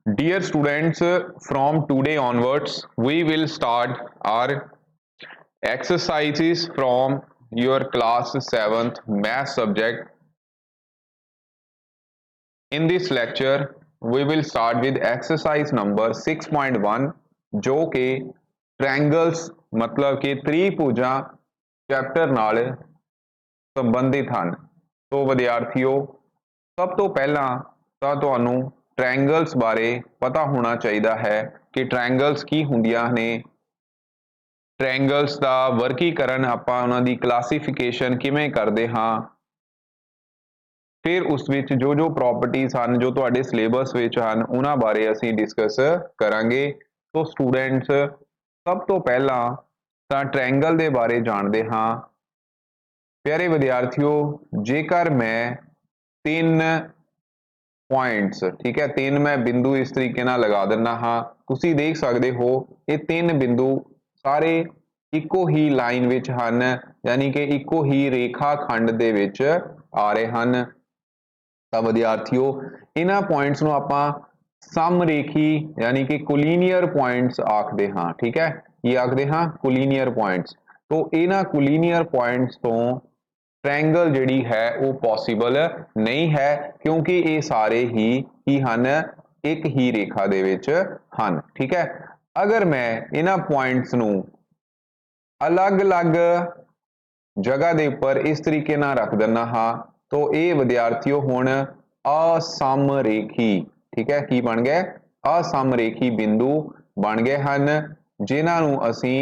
Dear students, from today onwards, we will start our exercises from your class 7th math subject. In this lecture, we will start with exercise number 6.1 जो कि triangles मतलब कि त्रिभुजां chapter नाल संबंधित हैं। तो विद्यार्थियों, सब तो पहला ਤਾਂ ਤੁਹਾਨੂੰ ट्रायंगल्स बारे पता होना चाहिए है कि ट्रायंगल्स की ਹੁੰਦੀਆਂ ने, ट्रायंगल्स ਦਾ ਵਰਗੀਕਰਨ ਆਪਾਂ ਉਹਨਾਂ ਦੀ ਕਲਾਸੀਫਿਕੇਸ਼ਨ ਕਿਵੇਂ ਕਰਦੇ ਹਾਂ। फिर उस विच जो जो प्रॉपर्टीज हैं जो तुहाडे सिलेबस विच हैं उन्हां बारे असीं डिस्कस करांगे। तो स्टूडेंट्स सब तो पहला तां ट्रायंगल दे बारे जानते हाँ। प्यारे विद्यार्थियों, जेकर मैं तीन पॉइंट्स, ठीक है, तीन मैं बिंदु इस तरीके नाल लगा दिना हाँ, तुसीं देख सकते हो ये तीन बिंदु सारे इको ही लाइन विच हन, यानी कि इको ही रेखा खंड दे विच आ रहे हैं। तो विद्यार्थियों इन्हां पॉइंट्स नूं आपां समरेखी यानी कि कोलिनियर पॉइंट्स आखदे हाँ। ठीक है, ये आखदे हाँ कोलिनियर पॉइंट्स। तो इन्हां कोलिनियर पॉइंट्स तो ट्रायंगल जिहड़ी है वो पॉसिबल नहीं है, क्योंकि ये सारे ही हन एक ही रेखा दे विच हन। ठीक है, अगर मैं इन्हां पॉइंट्स नूं अलग अलग जगह के उपर इस तरीके नाल रख दिना हाँ, तो ये विद्यार्थियों हुण असमरेखी, ठीक है, की बन गए असमरेखी बिंदु बन गए हैं, जिन्हां नूं असीं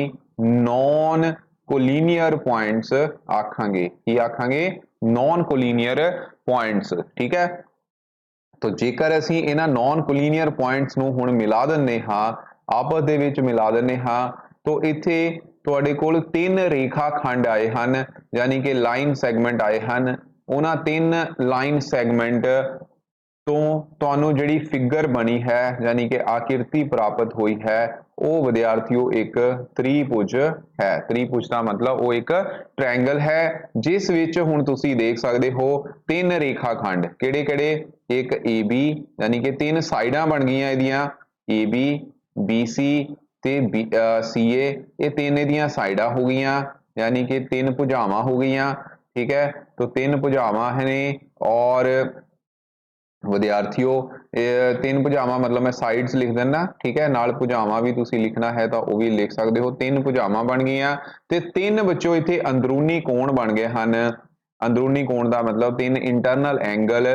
नॉन कोलिनियर पॉइंट्स आखांगे। की आखांगे? Non collinear points. ठीक है, तो जेकर असीं इन्हां नॉन कोलिनियर पॉइंट्स नूं हुण मिला दिंदे हां, आपस दे विच मिला दिंदे हां, तो इत्थे तुहाडे कोल तीन रेखा खंड आए हैं, यानी कि लाइन सैगमेंट आए हैं। उन्हां तीन लाइन सैगमेंट तो तुहानूं जिहड़ी फिगर बनी है यानी कि आकृति प्राप्त हुई है वो विद्यार्थियों एक त्रिभुज है। त्रिभुज का मतलब वो एक ट्रायंगल है, जिस विच हुण तुसीं देख सकते हो तीन रेखा खंड किहड़े किहड़े, एक ए बी यानी कि तीन साइडां बन गईयां इहदियां ए बी बी सी ते सी ए, ये तीन इहदियां साइडां हो गईयां यानी कि तीन भुजावां हो गईयां। ठीक है, तो तीन भुजावां ने और विद्यार्थियों तीन भुजावां मतलब मैं साइड्स लिख देना। ठीक है, नाल भुजावां भी तुसीं लिखना है तो वह भी लिख सकते हो। तीन भुजावां बन गईयां ते तीन विचों इत्थे अंदरूनी कोण बन गए हैं। अंदरूनी कोण का मतलब तीन इंटरनल एंगल,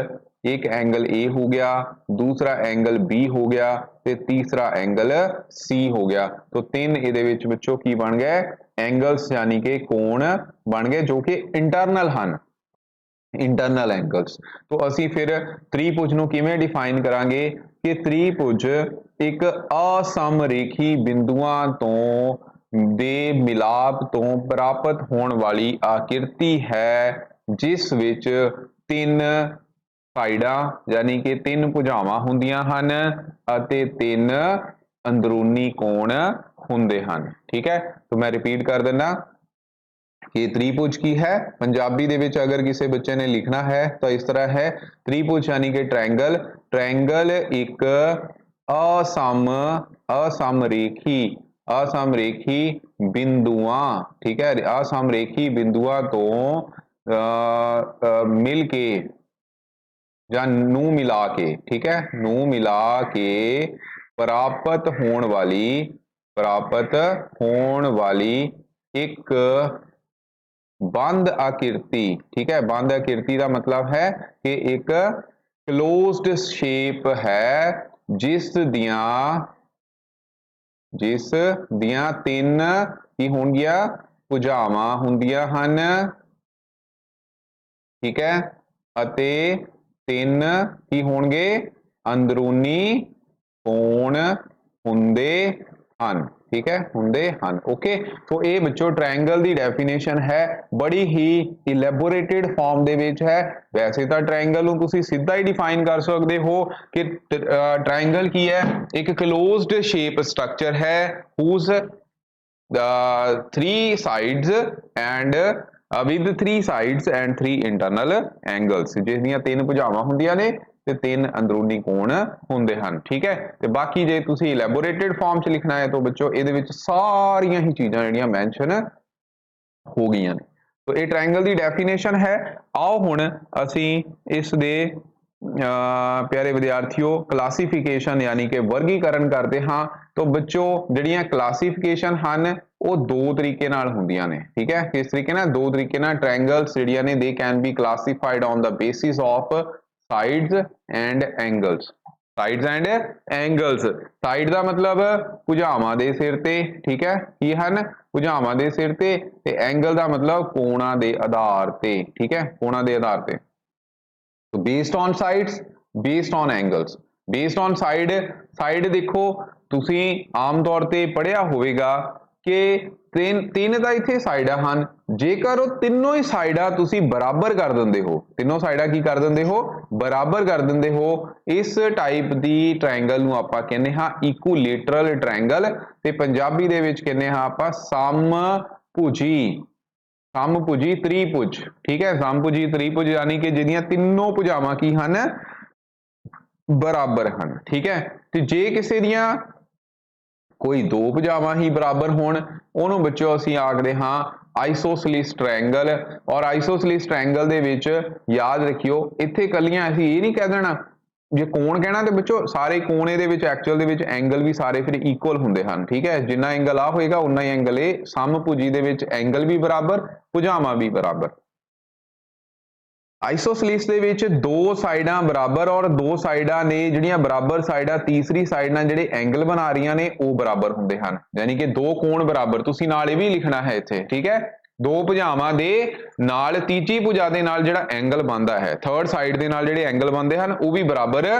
एक एंगल ए हो गया, दूसरा एंगल बी हो गया ते तीसरा एंगल सी हो गया। तो तीन इहदे विचों की बन गए एंगल्स यानी कि कोण बन गए जो कि इंटरनल हैं, इंटरनल एंगल्स। तो असी फिर त्रिभुज नूं किवें डिफाइन करांगे कि त्रिभुज एक असमरेखी बिंदुआं तो दे मिलाप तो प्राप्त होने वाली आकृति है, जिस विच तीन साइडां यानी कि तीन भुजावां हुंदियां हन अते तीन अंदरूनी कोण हुंदे हन। ठीक है, तो मैं रिपीट कर देना कि त्रिभुज की है, पंजाबी दे विच अगर किसी बच्चे ने लिखना है तो इस तरह है त्रिभुज यानी कि ट्रायंगल। ट्रायंगल एक असमरेखी असमरेखी बिंदुआं, ठीक है, असमरेखी बिंदुआं तो मिल के या नू मिला के, ठीक है, नू मिला के प्राप्त होने वाली एक बंद आकृति। ठीक है, बंद आकृति का मतलब है कि एक क्लोज्ड शेप है जिस दियां तीन की होंगियां भुजावां हुंदियां हन। ठीक है, अते तीन की होणगे अंदरूनी कोण हुंदे हन। ठीक है, हुंदे हन। ओके, तो ये बच्चों ट्रायंगल की डेफिनेशन है, बड़ी ही इलैबोरेटेड फॉर्म दे विच है। वैसे तो ट्रायंगल नूं तुसीं सीधा ही डिफाइन कर सकते हो कि ट्रायंगल की है, एक क्लोज्ड शेप स्ट्रक्चर है whose three sides and with three sides and three internal angles, जिसदियां तीन भुजावां हुंदियां ने ਤੇ 3 ਅੰਦਰੂਨੀ ਕੋਣ ਹੁੰਦੇ ਹਨ। ਠੀਕ ਹੈ, ਤੇ ਬਾਕੀ ਜੇ ਤੁਸੀਂ ਇਲੈਬੋਰੇਟਡ ਫਾਰਮ ਚ ਲਿਖਣਾ ਹੈ ਤਾਂ ਬੱਚੋ ਇਹਦੇ ਵਿੱਚ ਸਾਰੀਆਂ ਹੀ ਚੀਜ਼ਾਂ ਜਿਹੜੀਆਂ ਮੈਂਸ਼ਨ ਹੋ ਗਈਆਂ ਨੇ। तो ये ट्रायंगल की डेफिनेशन है। आओ हुण असी इस दे प्यारे विद्यार्थियों क्लासीफिकेशन यानी कि वर्गीकरण करते हाँ। तो बच्चों जिहड़ियां क्लासीफिकेशन हन वो दो तरीके नाल हुंदियां ने। ठीक है, किस तरीके नाल? दो तरीके नाल ट्रायंगल्स जिहड़ियां ने they can be classified on the basis of sides and angles. Sides and angles, side का मतलब भुजावां दे सिर ते, ठीक है, की हन भुजावां दे सिर ते, ते एंगल का मतलब कोणां दे आधार ते। ठीक है, कोणां दे आधार ते। तो based on sides, based on angles. Based on side, side देखो तुसी आम तौर ते पढ़िया होवेगा कि तीन ਤਾਂ ਇੱਥੇ ਸਾਈਡਾਂ ਹਨ। ਜੇਕਰ ਉਹ ਤਿੰਨੋਂ ਹੀ ਸਾਈਡਾਂ ਤੁਸੀਂ ਬਰਾਬਰ ਕਰ ਦਿੰਦੇ ਹੋ, ਤਿੰਨੋਂ ਸਾਈਡਾਂ ਕੀ ਕਰ ਦਿੰਦੇ ਹੋ? ਬਰਾਬਰ ਕਰ ਦਿੰਦੇ ਹੋ, ਇਸ ਟਾਈਪ ਦੀ ਟ੍ਰਾਇੰਗਲ ਨੂੰ ਆਪਾਂ ਕਹਿੰਦੇ ਹਾਂ ਇਕੁਲੇਟਰਲ ਟ੍ਰਾਇੰਗਲ, ਤੇ ਪੰਜਾਬੀ ਦੇ ਵਿੱਚ ਕਹਿੰਦੇ ਹਾਂ ਆਪਾਂ ਸਮਭੁਜੀ, ਸਮਭੁਜੀ ਤ੍ਰਿਭੁਜ। ਠੀਕ ਹੈ, ਸਮਭੁਜੀ ਤ੍ਰਿਭੁਜ यानी कि ਜਿਹਦੀਆਂ ਤਿੰਨੋਂ ਭੁਜਾਵਾਂ ਕੀ ਹਨ? ਬਰਾਬਰ ਹਨ। ਠੀਕ ਹੈ, ਤੇ ਜੇ ਕਿਸੇ ਦੀਆਂ कोई दो भुजावां ही बराबर होण ਉਹਨੂੰ ਬੱਚਿਓ ਅਸੀਂ ਆਖਦੇ ਹਾਂ ਆਈਸੋਸਲੀਸ ट्रायंगल। और आइसोसलीस ट्रायंगल ਦੇ ਵਿੱਚ याद रखियो ਇੱਥੇ ਕੱਲੀਆਂ ਅਸੀਂ ਇਹ नहीं कह देना ਜੇ ਕੋਣ ਕਹਿਣਾ ਤੇ ਬੱਚਿਓ ਸਾਰੇ ਕੋਣ ਇਹਦੇ ਵਿੱਚ ਐਕਚੁਅਲ ਦੇ ਵਿੱਚ ਐਂਗਲ ਵੀ ਸਾਰੇ ਫਿਰ ਇਕੁਅਲ ਹੁੰਦੇ ਹਨ। ਠੀਕ ਹੈ, ਜਿੰਨਾ ਐਂਗਲ ਆ ਹੋਏਗਾ ਉਨਾ ਹੀ ਐਂਗਲ ਇਹ ਸਮਭੁਜੀ ਦੇ ਵਿੱਚ ਐਂਗਲ ਵੀ ਬਰਾਬਰ, ਭੁਜਾਵਾਂ ਵੀ ਬਰਾबर। आइसोसलीस ਦੇ ਵਿੱਚ ਦੋ ਸਾਈਡਾਂ ਬਰਾਬਰ ਔਰ ਦੋ ਸਾਈਡਾਂ ਨੇ ਜਿਹੜੀਆਂ ਬਰਾਬਰ ਸਾਈਡਾਂ ਤੀਸਰੀ ਸਾਈਡ ਨਾਲ ਜਿਹੜੇ ਐਂਗਲ ਬਣਾ ਰਹੀਆਂ ਨੇ ਉਹ ਬਰਾਬਰ ਹੁੰਦੇ ਹਨ। ਯਾਨੀ ਕਿ ਦੋ ਕੋਣ ਬਰਾਬਰ, ਤੁਸੀਂ ਨਾਲ ਇਹ ਵੀ ਲਿਖਣਾ ਹੈ ਇੱਥੇ। ਠੀਕ ਹੈ, ਦੋ ਭੁਜਾਵਾਂ ਦੇ ਨਾਲ ਤੀਜੀ ਭੁਜਾ ਦੇ ਨਾਲ ਜਿਹੜਾ ਐਂਗਲ ਬਣਦਾ ਹੈ, ਥਰਡ ਸਾਈਡ ਦੇ ਨਾਲ ਜਿਹੜੇ ਐਂਗਲ ਬਣਦੇ ਹਨ ਉਹ ਵੀ ਬਰਾਬਰ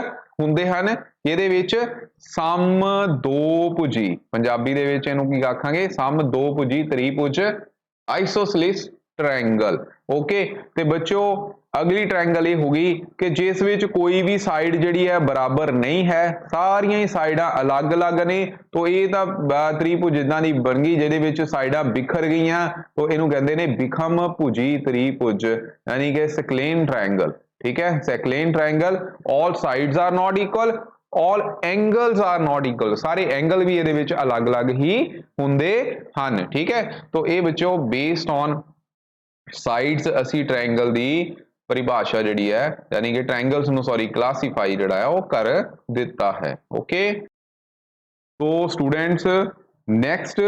ਹੁੰਦੇ ਹਨ। ਇਹਦੇ ਵਿੱਚ ਸਮਦੋਭੁਜੀ, ਪੰਜਾਬੀ ਦੇ ਵਿੱਚ ਇਹਨੂੰ ਕੀ ਆਖਾਂਗੇ? ਸਮਦੋਭੁਜੀ ਤ੍ਰਿਭੁਜ ਆइसोसलीस ट्रायंगल। ओके, ते बच्चों अगली ट्रायंगल ये होगी कि जिस विच कोई भी साइड जिहड़ी है बराबर नहीं है, सारियां ही साइडां अलग अलग ने, तो ये तां त्रिभुज इदां दी बन गई जिहदे विच साइडां बिखर गईयां, तो इहनूं कहंदे ने विखम भुजी त्रिभुज यानी कि सकलेन ट्रायंगल। ठीक है, scalene triangle. All sides are not equal, all angles are not equal, सारे एंगल भी ਇਹਦੇ ਵਿੱਚ अलग-अलग ही ਹੁੰਦੇ ਹਨ। ठीक है, तो ये बच्चों बेस्ड ऑन साइड्स असी ट्रायंगल ਦੀ परिभाषा ਜਿਹੜੀ ਹੈ यानी कि ट्रायंगल्स ਨੂੰ सॉरी क्लासीफाई ਜਿਹੜਾ ਹੈ ਉਹ ਕਰ ਦਿੱਤਾ है। ओके, तो स्टूडेंट्स नेक्स्ट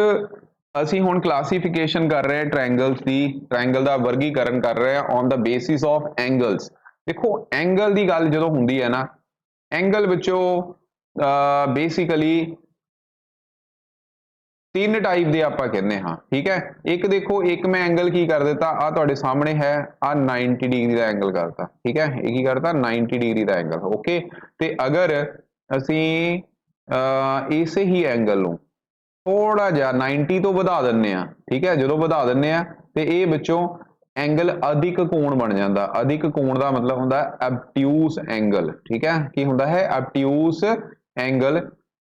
ਅਸੀਂ ਹੁਣ क्लासीफिकेशन कर रहे हैं ट्रायंगल्स ਦੀ, ट्रायंगल ਦਾ वर्गीकरण कर रहे हैं on the basis of angles. देखो एंगल ਦੀ ਗੱਲ ਜਦੋਂ ਹੁੰਦੀ ਹੈ ਨਾ, एंगल बच्चों बेसिकली तीन टाइप ਦੇ ਆਪਾਂ ਕਹਿੰਦੇ ਹਾਂ। ठीक है, एक देखो एक मैं एंगल की कर देता आ ਤੁਹਾਡੇ ਸਾਹਮਣੇ है आ 90 डिग्री ਦਾ एंगल करता। ठीक है, ਇਹ ਕੀ ਕਰਤਾ 90 डिग्री ਦਾ एंगल। ओके, ਤੇ अगर ਅਸੀਂ ਇਸੇ ਹੀ एंगल ਨੂੰ थोड़ा ਜਿਹਾ 90 ਤੋਂ ਵਧਾ ਦਿੰਨੇ ਆ। ठीक है, ਜਦੋਂ ਵਧਾ ਦਿੰਨੇ ਆ ਤੇ ਇਹ ਬੱਚੋਂ एंगल अधिक कोण बन जाता। अधिक कोण का मतलब होता है एबट्यूस एंगल। ठीक है, की होता है एबट्यूस एंगल।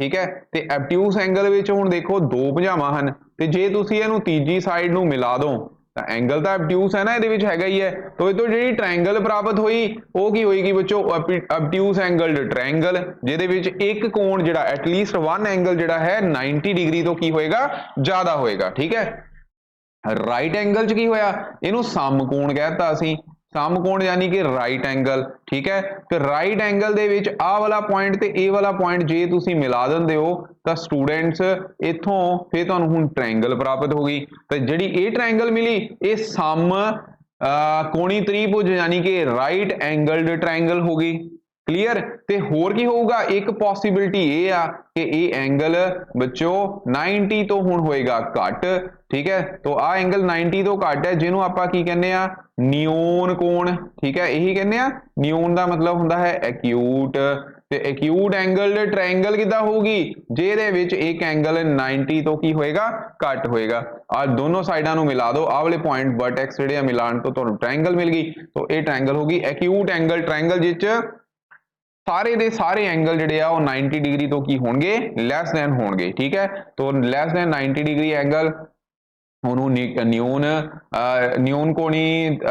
ठीक है, तो एबट्यूस एंगल विच हुण देखो दो भुजावां हन, ते जे तुसीं इहनूं तीजी साइड नूं मिला दो तो एंगल तो एबट्यूस है ना, इहदे विच हैगा ही है। तो इह तों जिहड़ी ट्रायंगल प्राप्त होई वो की होएगी बच्चों? एबट्यूस एंगल्ड ट्रायंगल, जिहदे विच एक कोण जिहड़ा एटलीस्ट वन एंगल जिहड़ा है 90 डिग्री तो की होएगा? ज़्यादा होएगा। ठीक है, राइट एंगल च की होया? इहनूं समकोण कहता असीं, समकोण यानी कि राइट एंगल। ठीक है, तो राइट एंगल दे विच आ वाला पॉइंट ते ए वाला पॉइंट जे तुसीं मिला दिंदे हो तो स्टूडेंट्स इत्थों फिर तुहानूं हुण ट्रायंगल प्राप्त हो गई। तो जिहड़ी ए ट्रायंगल मिली ये सम कोणी त्रिभुज यानी कि राइट एंगल्ड ट्रायंगल हो गई। क्लीयर, ते होर की होगा? एक पॉसिबिलिटी ये आ कि ये एंगल बच्चों 90 तो हुण होएगा घट। ठीक है, तो आ एंगल 90 तो घट है जिन्हों आपां की कहने आ? नियोन कोण। ठीक है, यही कहने आ नियोन का मतलब हुंदा है एक्यूट। ते एक्यूट एंगल्ड ट्रायंगल किद्दां होगी? जिहदे विच एक एंगल 90 तो की होएगा? घट होएगा। आ दोनों साइडां नूं मिला दो, आ वाले पॉइंट वर्टेक्स जिहड़े मिलाण तो तुहानूं ट्रायंगल मिल गई। तो ये ट्रायंगल होगी एक्यूट एंगल ट्रायंगल, जिच सारे दे सारे एंगल जिहड़े आ 90 डिग्री तो की होणगे? Less than होणगे। ठीक है, तो लैस दैन 90 डिग्री एंगल ਉਹਨੂੰ ਨਿਊਨ ਕੋਣੀ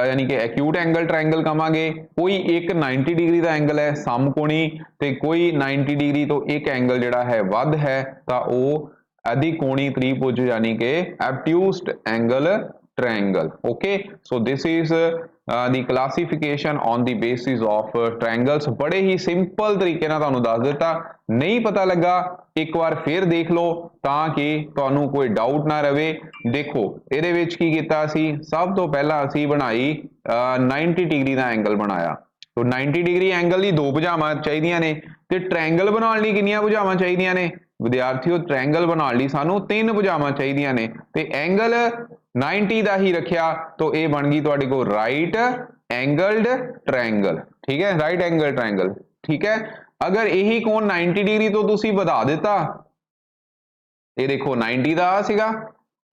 यानी कि एक्यूट एंगल ट्रायंगल कहांगे। कोई एक 90 डिग्री का एंगल है समकोणी ते कोई 90 डिग्री तो एक एंगल जिहड़ा है वध है तो वह अधिकोणी त्रिभुज यानी कि obtused angle triangle. Okay, so this is the classification on the basis of triangles. बड़े ही सिंपल तरीके नाल तुहानूं दस दिता, नहीं पता लगा एक बार फिर देख लो ताकि तुहानूं कोई डाउट ना रहे। देखो इहदे विच की कीता सी, सब तो पहला असीं बनाई 90 डिग्री का एंगल बनाया। तो 90 डिग्री एंगल दी दो भुजावां चाहीदियां ने ते ट्रायंगल बनाउण लई किन्नियां भुजावां चाहीदियां ने विद्यार्थियों? ट्रायंगल बनाउण लई सानूं 3 भुजावां चाहीदियां ने ते एंगल 90 का ही रखिया तो ये बन गई तुहाडे कोल राइट एंगल्ड ट्रायंगल। ठीक है, राइट एंगल ट्रायंगल। ठीक है, अगर यही कोण 90 डिग्री तो तुसी वधा दिता, ये देखो 90 का सीगा,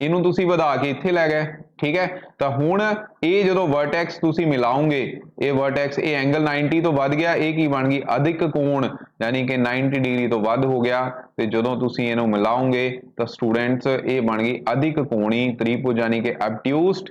इनू तुसी वधा के इत्थे लै गए। ठीक है, तो हुण ये जो वर्टैक्स तुसी मिलाओगे, ये वर्टैक्स ये एंगल 90 तो वध गया, ये की बन गई अधिक कोण यानी कि 90 डिग्री तो वध हो गया। तो जो तुसी इनू मिलाओगे तो स्टूडेंट्स ये बन गई अधिक कोणी त्रिभुज यानी कि ऑब्ट्यूस्ड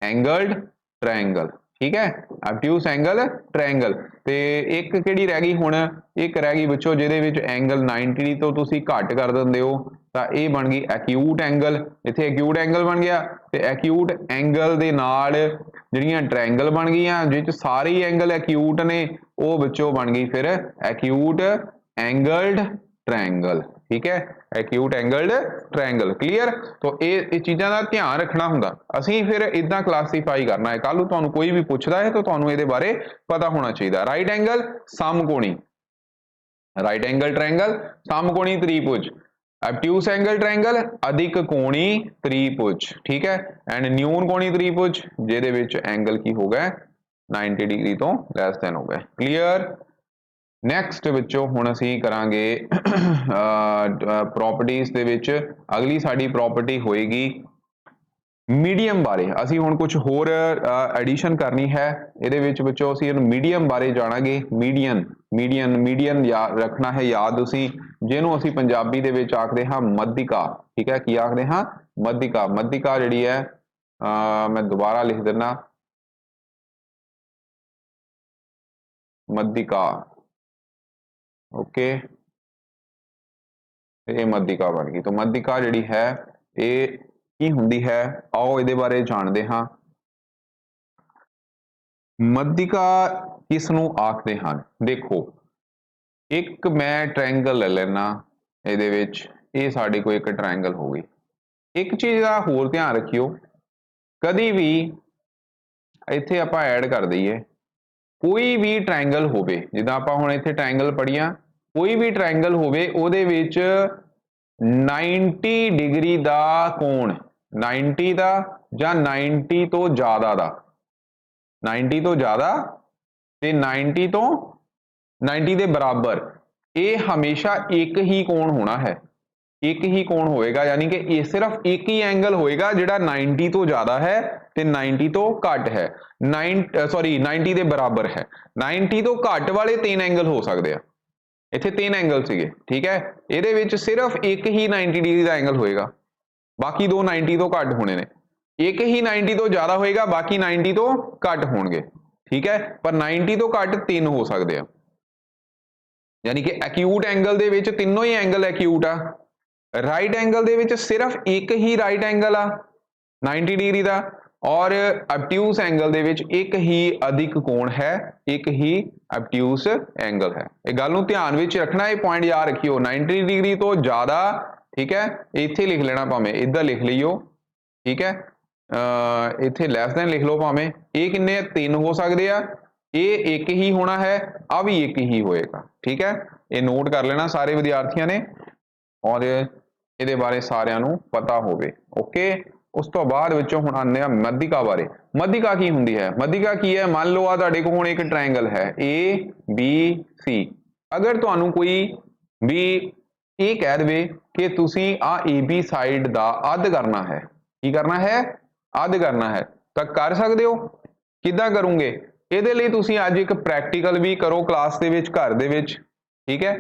एंगल्ड ट्रायंगल। ठीक है, ऑब्ट्यूस एंगल ट्रायंगल। तो एक किहड़ी रह गई हुण, एक रह गई बच्चों जिहदे विच एंगल 90 तो तुसी घट कर दिंदे हो तो ये बन गई एक्यूट एंगल। इत्थे एक्यूट एंगल बन गया तो एक्यूट एंगल दे नाल जिहड़ियां ट्रायंगल बन गईयां जिस सारे एंगल एक्यूट ने, वो बच्चों बन गई फिर एक्यूट एंगल्ड ट्रायंगल। ठीक है, एक्यूट एंगल्ड ट्रायंगल। क्लीयर? तो ये चीज़ों का ध्यान रखना हुंदा। असीं फिर इदां क्लासीफाई करना है, कल नूं तुहानूं कोई भी पुछदा है तो तुहानूं इहदे बारे पता होना चाहिए। राइट एंगल समकोणी, राइट एंगल ट्रायंगल समकोणी त्रिभुज, ऑब्ट्यूस एंगल ट्रायंगल अधिक कोणी त्रिभुज। ठीक है, एंड न्यून कोणी त्रिभुज जिहदे विच एंगल की हो गए 90 डिग्री तो लैस दैन हो गए। क्लीयर? नैक्सट बच्चों हुण असीं करांगे प्रॉपर्टीज दे विच अगली साडी प्रॉपर्टी होएगी मीडियम बारे। असीं हुण कुछ होर एडिशन करनी है इहदे विच बच्चों, असीं मीडियम बारे जाणांगे। मीडियन मीडियन मीडियन याद रखना है, याद तुसीं जिहनूं असीं पंजाबी दे विच आखदे हां मध्यिका। ठीक है, की आखदे हां? मध्यिका। मध्यिका जिहड़ी है मैं दोबारा लिख दिना, मध्यिका। ओके, ये मध्यिका बन गई। तो मध्यिका जिहड़ी है ये की हुंदी है, आओ इहदे बारे जाणदे हां। मध्यिका किसनूं आखदे हन? देखो एक मैं ट्रायंगल ले लेना, इहदे विच ये साडे कोल एक ट्रायंगल हो गई। एक चीज़ का होर ध्यान रखियो, कदी भी इत्थे आपां ऐड कर दईए कोई भी ट्रायंगल होवे, जिद्दां आपां हुण इत्थे ट्रायंगल पढ़िया, कोई भी ट्रायंगल होवे उहदे विच 90 डिग्री दा कोण, 90 दा जां 90 तो ज़्यादा दा, 90 तो ज़्यादा ते 90 तो 90 दे बराबर, ये हमेशा एक ही कोण होना है, एक ही कोण होएगा। यानी कि ये सिर्फ एक ही एंगल होएगा जिहड़ा 90 तो ज़्यादा है ते 90 तो घट है, 90 दे बराबर है। 90 तो घट वाले 3 एंगल हो सकते हैं, इत्थे 3 एंगल सीगे। ठीक है, इहदे विच सिर्फ एक ही 90 डिग्री का एंगल होएगा, बाकी दो 90 तो घट होने ने। एक ही 90 तो ज़्यादा होएगा, बाकी 90 तो घट होणगे। ठीक है, पर 90 तो घट 3 हो सकते हैं, यानी कि एक्यूट एंगल दे विच तीनों ही एंगल एक्यूट आ। राइट एंगल दे विच सिर्फ एक ही राइट एंगल आ 90 डिग्री का, और ऑब्ट्यूस एंगल दे विच एक ही अधिक कोण है, एक ही ऑब्ट्यूस एंगल है। ये गल नूं ध्यान विच रखना, ये पॉइंट याद रखियो 90 डिग्री तो ज़्यादा। ठीक है, इत्थे लिख लेना, भावें इधर लिख लियो। ठीक है, इत्थे लैस दैन लिख लो भावें। ये किन्ने 3 हो सकते हैं, ये एक ही होना है, आ भी एक ही होएगा। ठीक है, ये नोट कर लेना सारे विद्यार्थियों ने और इहदे बारे सारिਆਂ ਨੂੰ पता होवे। ओके, उस तो बाद विचों हुण आने मध्यिका बारे। मध्यिका की हुंदी है? मध्यिका की है, मान लो आ तुहाडे कोल हुण एक ट्रायंगल है ए बी सी। अगर तुहानूं कोई भी ये कह देवे कि तुसीं आ ए बी साइड दा अध करना है, की करना है? अध करना है, तो कर सकते हो। किद्दां करोगे? इहदे लई तुसीं अज एक प्रैक्टिकल भी करो क्लास दे विच, घर दे विच। ठीक है,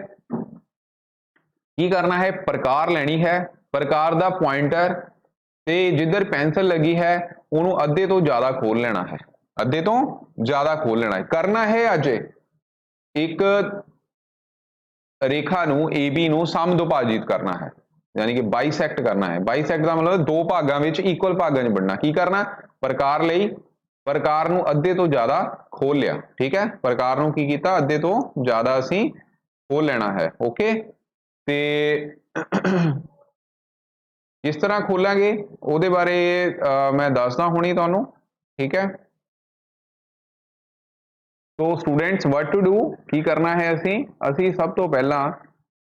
की करना है? प्रकार लेनी है, प्रकार दा पॉइंटर ਤੇ जिधर पेंसिल लगी है ਉਹਨੂੰ ਅੱਧੇ ਤੋਂ ਜ਼ਿਆਦਾ ਖੋਲ ਲੈਣਾ ਹੈ, ਅੱਧੇ ਤੋਂ ਜ਼ਿਆਦਾ ਖੋਲ ਲੈਣਾ ਹੈ। ਕਰਨਾ ਹੈ ਅੱਜ ਇੱਕ ਰੇਖਾ ਨੂੰ AB ਨੂੰ ਸਮਦੁਭਾਜਿਤ ਕਰਨਾ ਹੈ, यानी कि बाइसैक्ट करना है। बाइसैक्ट का मतलब दो भागों में इक्वल भागों में बढ़ना। की करना, प्रकार ਲਈ प्रकार ਨੂੰ ਅੱਧੇ ਤੋਂ ਜ਼ਿਆਦਾ ਖੋਲ ਲਿਆ, ठीक है। प्रकार ਨੂੰ ਕੀ ਕੀਤਾ, ਅੱਧੇ ਤੋਂ ਜ਼ਿਆਦਾ ਅਸੀਂ ਖੋਲ ਲੈਣਾ ਹੈ, ओके। ਤੇ किस तरह खोलांगे ਉਹਦੇ ਬਾਰੇ मैं दसदा ਹੁਣੀ ਤੁਹਾਨੂੰ, ठीक है। तो स्टूडेंट्स व्हाट टू डू, की करना है असी सब तो पहला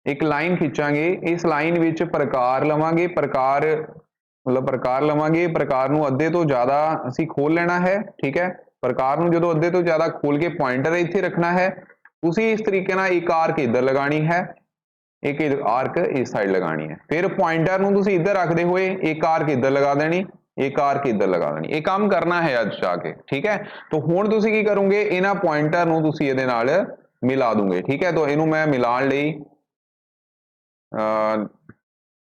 एक लाइन खिंचांगे, इस लाइन विच प्रकार लवांगे, प्रकार मतलब प्रकार लवांगे, प्रकार नूं अद्धे तो ज़्यादा असी खोल लेना है, ठीक है। प्रकार नूं जदों अद्धे तो ज़्यादा खोल के पॉइंटर इत्थे रखना है, उसी इस तरीके नाल एक आर्क इधर लगानी है, एक आर्क इस साइड लगानी है। फिर पॉइंटर नूं तुसीं इधर रखते हुए एक आर्क इधर लगा देनी, एक आर्क इधर लगा देनी। ये काम करना है अज जाके, ठीक है। तो हुण तुसीं की करोगे, इन्हां पॉइंटर नूं तुसीं इहदे नाल मिला दूंगे, ठीक है। तो इहनूं मैं मिलाण लई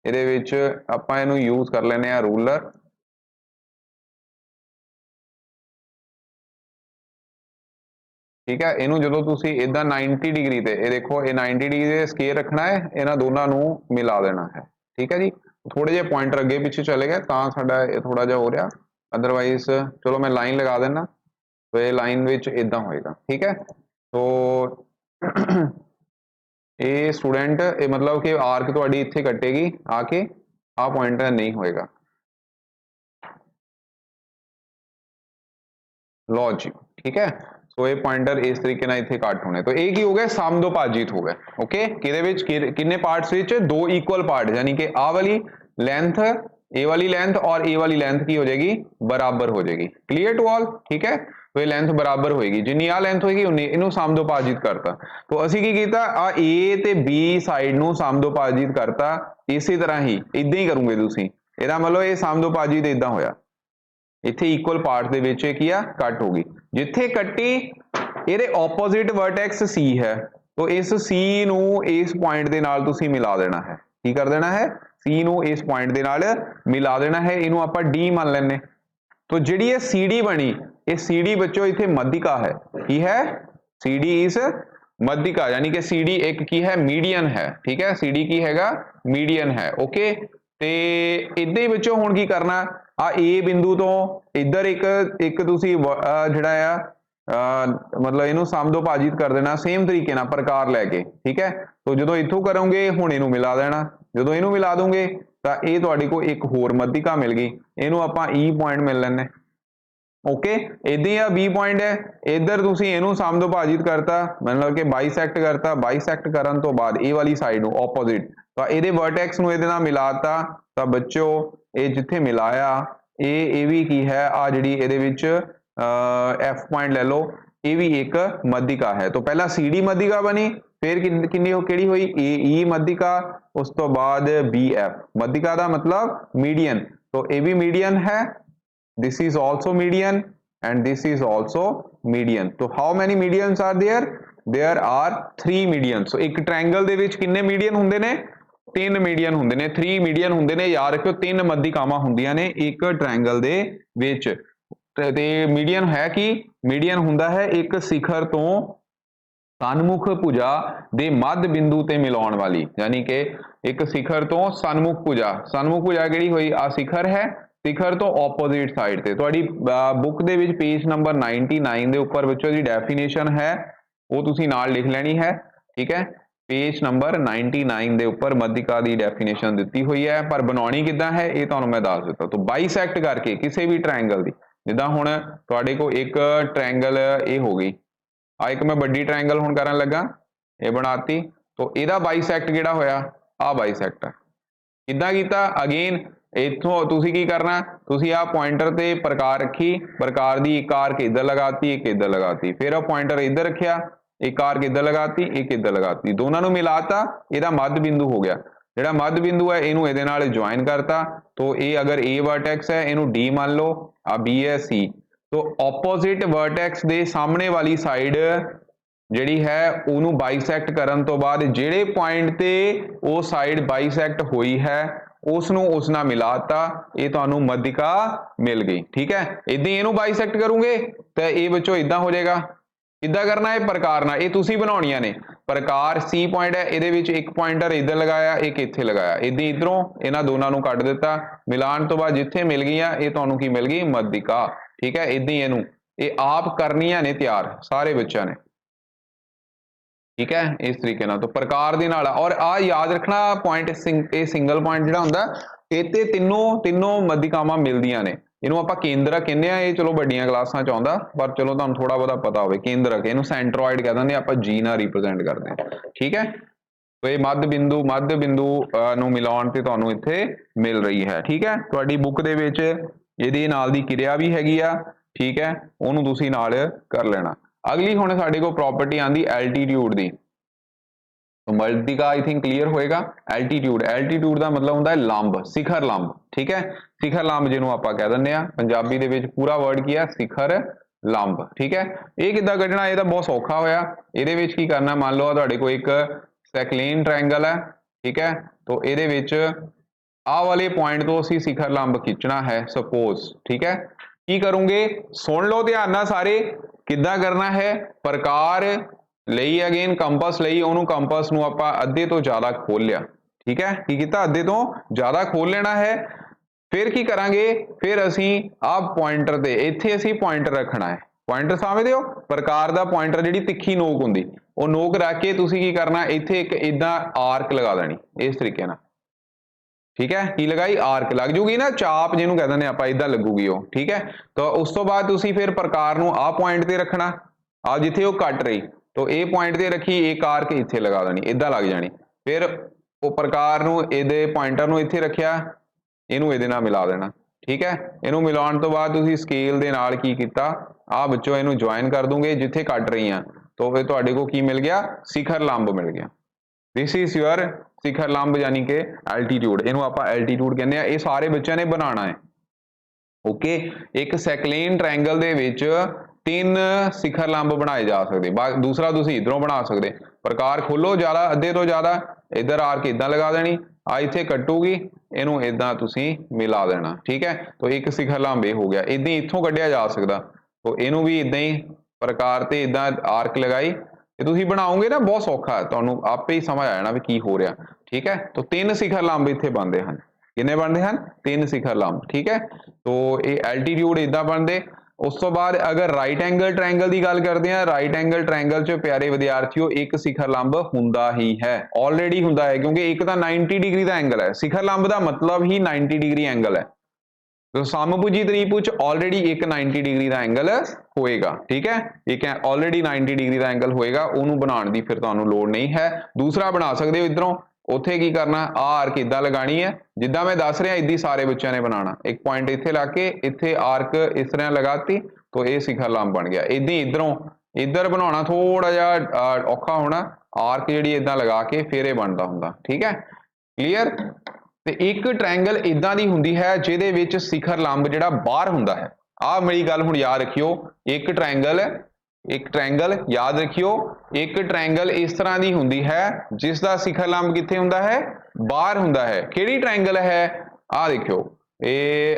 इहदे विच आपां इहनूं यूज कर लैंदे आ रूलर, ठीक है। इहनूं जदों तुसीं इदां 90 डिग्री ते ये देखो, ये 90 डिग्री ते स्केयर रखना है, इन्हां दोनों नूं मिला देना है, ठीक है जी। थोड़े जे पॉइंटर अगे पिछे चले गए तां साडा ये थोड़ा जिहा हो रहा, अदरवाइज चलो मैं लाइन लगा देना, तो ये लाइन विच इदां होएगा, ठीक है। तो ये स्टूडेंट ये मतलब कि आर्क तुहाडी इत्थे कटेगी आके, आ पॉइंटर नहीं होएगा, लो जी, ठीक है। सो ये पॉइंटर इस तरीके नाल इत्थे कट होने। तो ये की हो गया, समदुभाजित हो गए, ओके। किहदे विच किन्ने पार्ट्स विच, दो इक्वल पार्ट, यानी कि आ वाली लेंथ, ए वाली लेंथ और ए वाली लेंथ की हो जाएगी, बराबर हो जाएगी। क्लियर टू ऑल, ठीक है। तो ये लेंथ बराबर होएगी, जिन्नी आ लेंथ होएगी उन्नी इनू समदुभाजित करता। तो असी की कीता, आ ए ते बी साइड नू समदुभाजित करता, इसी तरह ही इदां ही करोगे तुसीं। इहदा मतलब ये समदुभाजित इदां होया, इत्थे इक्वल पार्ट दे विच की आ कट होगी, जिथे कट्टी इहदे ऑपोजिट वर्टेक्स सी है, तो इस सी नू इस पॉइंट दे नाल तुसीं मिला देना है। की कर देना है, सी नू इस पॉइंट दे नाल मिला देना है, इनू आपां डी मान लैने। तो जिहड़ी ये सी डी बनी, ये सी डी बच्चों इत्थे मध्यिका है, की है, सी डी इज मध्यिका, यानी कि सी डी एक की है, मीडियन है, ठीक है। सी डी की हैगा, मीडियन है, ओके। ते इदां ही बच्चों हुण की करना, आ ए बिंदु तो इधर एक तुसीं जिहड़ा आ मतलब इनू समदुभाजित कर देना सेम तरीके नाल प्रकार लैके, ठीक है। तो जदों इत्थों करोगे हुण इनू मिला देना, जदों इनू मिला दोगे तो ये तुहाडे कोल एक होर मध्यिका मिल गई, इनू आपां ई पॉइंट मिल लैने, ओके। इदां ही आ बी पॉइंट है, इधर तुसीं इनू समदुभाजित करता, मतलब कि बाइसैक्ट करता, बाइसैक्ट करन तो बाद ए वाली साइड नू ऑपोजिट, तो इहदे वर्टेक्स नू इहदे नाल मिलाता, तो बच्चों ये जिथे मिलाया ये भी की है, आ जिहड़ी इहदे विच एफ पॉइंट ले लो, ये भी एक मध्यिका है। तो पहला सी डी मध्यिका बनी, फिर किन्नी किहड़ी हुई, ए ई मध्यिका, उस तो बाद बी एफ मध्यिका दा मतलब मीडियन, तो ये भी मीडियन है, this is also median and this is also median. तो how many medians are there, there are 3 median. So एक ट्रायंगल दे विच किन्ने मीडियन हुंदे ने, 3 मीडियन हुंदे ने, 3 मीडियन हुंदे ने, याद रखियो 3 मध्यिकावां हुंदियां ने एक ट्रायंगल दे विच। ते मीडियन है कि, मीडियन हुंदा है एक शिखर तो सन्मुख भुजा दे मध्य बिंदु ते मिलाउण वाली, यानी कि एक शिखर तो सन्मुख भुजा, सन्मुख भुजा किहड़ी होई, आ शिखर है, शिखर तो ऑपोजिट साइड ते तुहाडी बुक दे विच पेज नंबर 99 दे उपर बच्चों दी डेफिनेशन है, वो तुसीं नाल लिख लैनी है, ठीक है। पेज नंबर 99 दे उपर मध्यिका दी डेफिनेशन दित्ती हुई है, पर बनाउणी किदां है ये तुहानूं मैं दस दित्ता। तो बाइसैक्ट करके किसी भी ट्रायंगल दी, जिद्दां हुण तुहाडे कोल एक ट्रायंगल ये हो गई, आ एक मैं बड़ी ट्रायंगल हुण करन लगा, ये बनाती, तो इहदा बाइसैक्ट किहड़ा होया, आ बाइसैक्ट है। किदां कीता, अगेन इत्थों तुसीं की करना, तुसीं आ पॉइंटर ते प्रकार रखी, प्रकार दी एक आर्क इधर लगाती, एक इधर लगाती, फिर आ पॉइंटर इधर रखिया, एक आर्क इधर लगाती, एक इधर लगाती, दोनों नूं मिलाता, इहदा मध्य बिंदु हो गया। जिहड़ा मध्य बिंदु है इहनूं इहदे नाल ज्वाइन करता, तो ये अगर ए वर्टेक्स है इहनूं डी मान लो, आ बी है सी, तो ऑपोजिट वर्टेक्स दे सामने वाली साइड जिहड़ी है उहनूं बाइसैक्ट करन तो बाद जिहड़े पॉइंट ते वो साइड बाइसैक्ट होई है उस नाल मिलाता, ये तुहानू मध्यिका मिल गई। ठीक है, इदां इहनू बाइसैक्ट करोगे तो ये बच्चों इदां हो जाएगा। किद्दां करना है प्रकार ना, ये तुसीं बनाउणियां ने। प्रकार सी पॉइंट है, इहदे विच एक पॉइंटर इधर लगाया, एक इत्थे लगाया, इदां इधरों इन्हां दोनां नू कट दिता, मिलाण तो बाद जिथे मिल गईयां ये तुहानू की मिल गई मध्यिका। ठीक है, इदां इहनू ये आप करनियां ने तैयार सारे बच्चों ने। ठीक है, इस तरीके नाल तो प्रकार दे नाल, और आ याद रखना पॉइंट सिंगल पॉइंट जिहड़ा हुंदा इत्थे तिन्नों मध्यिकावां मिलदियां ने। इहनू आपां केंद्रक कहने आ, ये चलो वड्डियां क्लासां च आउंदा, पर चलो तुहानू थोड़ा बहुता पता होवे केंद्रक, इहनू सेंट्रोइड कह दिंदे आपां, जी नाल रिप्रेजेंट करदे हैं। ठीक है, तो ये मध्य बिंदु नू मिलाउण ते तुहानू इत्थे मिल रही है। ठीक है, तुहाडी बुक दे विच इहदे नाल दी किरिया भी हैगी आ। ठीक है, उहनू तुसीं नाल कर लेना। अगली हुण साडे कोल प्रॉपर्टी आंदी एल्टीट्यूड दी। तो मल्टीका आई थिंक क्लीयर होएगा। एल्टीट्यूड का मतलब होता है लंब, शिखर लंब। ठीक है, शिखर लंब जिन्हों आप कह दें पंजाबी दे विच पूरा वर्ड की है शिखर लंब। ठीक है, ये किद्दां कढना, ये बहुत सौखा होया। इहदे विच की करना, मान लो तुहाडे कोल एक सैकलेन ट्रायंगल है। ठीक है, तो इहदे विच आ वाले पॉइंट तो असीं शिखर लंब खिंचना है सपोज। ठीक है, की करोगे, सुन लो ध्यान नाल सारे, किद्दां करना है, प्रकार ਲਈ अगेन कंपस ਲਈ ਉਹਨੂੰ कंपस ਨੂੰ ਆਪਾਂ ਅੱਧੇ ਤੋਂ ਜ਼ਿਆਦਾ ਖੋਲ ਲਿਆ। ठीक है, की ਕੀਤਾ, ਅੱਧੇ ਤੋਂ ਜ਼ਿਆਦਾ ਖੋਲ ਲੈਣਾ ਹੈ। फिर की करांगे, फिर असी आ पॉइंटर ते इत्थे असी पॉइंटर रखना है। पॉइंटर समझदे हो, प्रकार दा पॉइंटर जिहड़ी तिखी नोक हुंदी, ਉਹ नोक रख के तुसी की करना, इत्थे एक इदां आर्क लगा देनी इस तरीके नाल। ठीक है, की लगाई, आर्क लग जूगी ना, चाप जिन्हों कह दें आप, इदां लगूगी वो। ठीक है, तो उस तो बाद तुसी फिर प्रकार नूं आ पॉइंट ते रखना, आ जिथे वो कट रही तो ये पॉइंट ते रखी, एक आर्क इत्थे लगा देनी, इदां लग जानी। फिर वो प्रकार नूं इहदे पॉइंटर नूं इत्थे रखिया, इहनूं इहदे नाल मिला देना। ठीक है, इहनूं मिलाउण तो बाद तुसीं स्केल दे नाल की कीता, आ बच्चों इहनूं ज्वाइन कर दूंगे जिथे कट रही हैं, तो फिर तुहाडे कोल की मिल गया, शिखर लंब मिल गया। दिस इज योर शिखर लंब, यानी कि एल्टीट्यूड, इहनूं आपां एल्टीट्यूड कहने आ। ये सारे बच्चों ने बनाना है। ओके, एक सैकलेन ट्रायंगल दे विच 3 शिखर लंब बनाए जा सकते, दूसरा तुसीं इधरों बना सकते। प्रकार खोलो ज़्यादा, अद्धे तो ज़्यादा, इधर आर्क इदां लगा देनी, आ इत्थे कटूगी, इहनूं इदां तुसीं मिला देना। ठीक है, तो एक शिखर लंब ये हो गया, इदां इत्थों कढिया जा सकदा, तो इहनूं भी इदां ही प्रकार ते इदां आर्क लगाई, ते तुसीं बनाओगे ना, बहुत सौखा है, तुहानूं आपे ही समझ आ जाना भी की हो रहा। ठीक है, तो 3 शिखर लंब इत्थे बनते हैं। किन्ने बनते हैं, 3 शिखर लंब। ठीक है, तो ये एल्टीट्यूड इदां बनते। उस तो बाद अगर राइट एंगल ट्रायंगल की गल करते हैं, राइट एंगल ट्रायंगल च प्यारे विद्यार्थियों एक शिखर लंब हुंदा ही है, ऑलरेडी हुंदा है, क्योंकि एक तो 90 डिग्री का एंगल है। शिखर लंब का मतलब ही 90 डिग्री एंगल है, तो समभुजी त्रिभुज ऑलरेडी एक 90 डिग्री का एंगल होएगा। ठीक है, एक ऑलरेडी 90 डिग्री का एंगल होएगा, उन्होंने बनाने की फिर तुहानूं लोड़ नहीं है। दूसरा बना सकते हो इधरों, उत्थे की करना, आर्क इदां लगानी है जिद्दां मैं दस रहा, इदां सारे बच्चों ने बनाना। एक पॉइंट इत्थे ला के इत्थे आर्क इस तरह लगाती, तो ये शिखर लंब बन गया। इदां इधरों इधर बनाना थोड़ा जिहा औखा होना, आर्क जिहड़ी इदां लगा के फिर ये बनता हुंदा। ठीक है, क्लीयर। ते एक ट्रायंगल इदां दी हुंदी है जिहदे विच शिखर लंब जिहड़ा बाहर हुंदा है। आ मेरी गल हुण याद रखियो, एक ट्रायंगल याद रखियो, एक ट्रायंगल इस तरह की हुंदी है जिसका शिखर लंब कित्थे हुंदा है, बाहर हुंदा है। किहड़ी ट्रायंगल है, आ देखियो, ये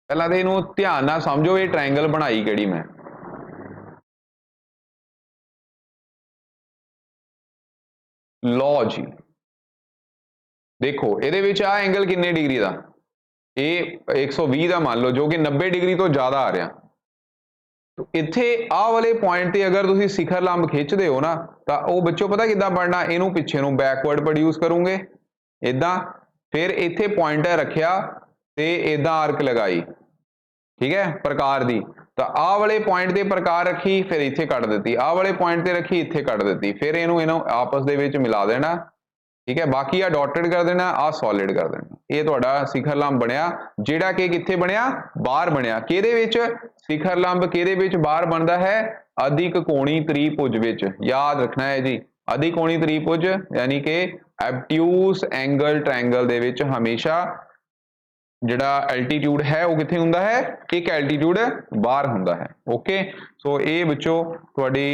पहला तो इहनूं ध्यान नाल समझो, ये ट्रायंगल बनाई किहड़ी मैं, लो जी। देखो इहदे विच आ एंगल किन्ने डिग्री का, ये 120 का मान लो, जो कि 90 डिग्री तो ज़्यादा आ रहा। तो इत्थे आ वाले पॉइंट ते अगर तुसीं शिखर लंब खिंचदे हो ना, तो वो बच्चों पता किद्दां बनना, इहनूं पिछे नूं बैकवर्ड प्रोड्यूस करूंगे इदां, फिर इत्थे पॉइंटर रखिया ते इदां आर्क लगाई। ठीक है, प्रकार दी, तो आ वाले पॉइंट ते प्रकार रखी, फिर इत्थे कट दी, आ वाले पॉइंट ते रखी, इत्थे कट दी, फिर इहनूं आपस दे विच मिला देना। ठीक है, बाकी आ डॉटेड कर देना, आ सॉलिड कर देना। ये तुहाडा शिखर लंब बनया, जिहड़ा कि कित्थे बनया, बाहर बनया। किहदे विच, शिखर लंब किहदे विच बाहर बनदा है, अधिक कोणी त्रिभुज विच। याद रखना है जी, अधिक कोणी त्रिभुज यानी कि एब्ट्यूस एंगल ट्रायंगल दे विच हमेशा जिहड़ा एल्टीट्यूड है वो कित्थे हुंदा है, एक एल्टीट्यूड बाहर हुंदा है। ओके, सो ये बच्चों तुहाडे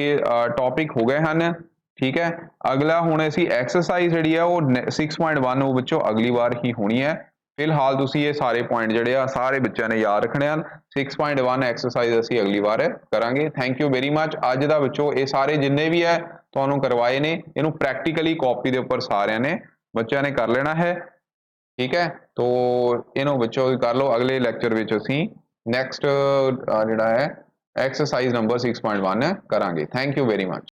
टॉपिक हो गए हैं। ठीक है। अगला हुण असीं एक्सरसाइज जिहड़ी है वो 6.1 ਉਹ ਵਿੱਚੋਂ अगली बार ही होनी है। फिलहाल तुसीं ये सारे पॉइंट जिहड़े आ सारे बच्चों ने याद रखने हैं। 6.1 एक्सरसाइज असीं अगली बार करांगे। Thank you very much. अज दा बच्चों ये सारे जिन्ने भी है तुहानूं करवाए ने, इहनूं प्रैक्टिकली कॉपी के उपर सारिਆਂ ने बच्चों ने कर लेना है। ठीक है, तो इन्हों बच्चों कर लो। अगले लैक्चर विच असीं नैक्सट जिहड़ा है एक्सरसाइज नंबर 6.1 करांगे। Thank you very much.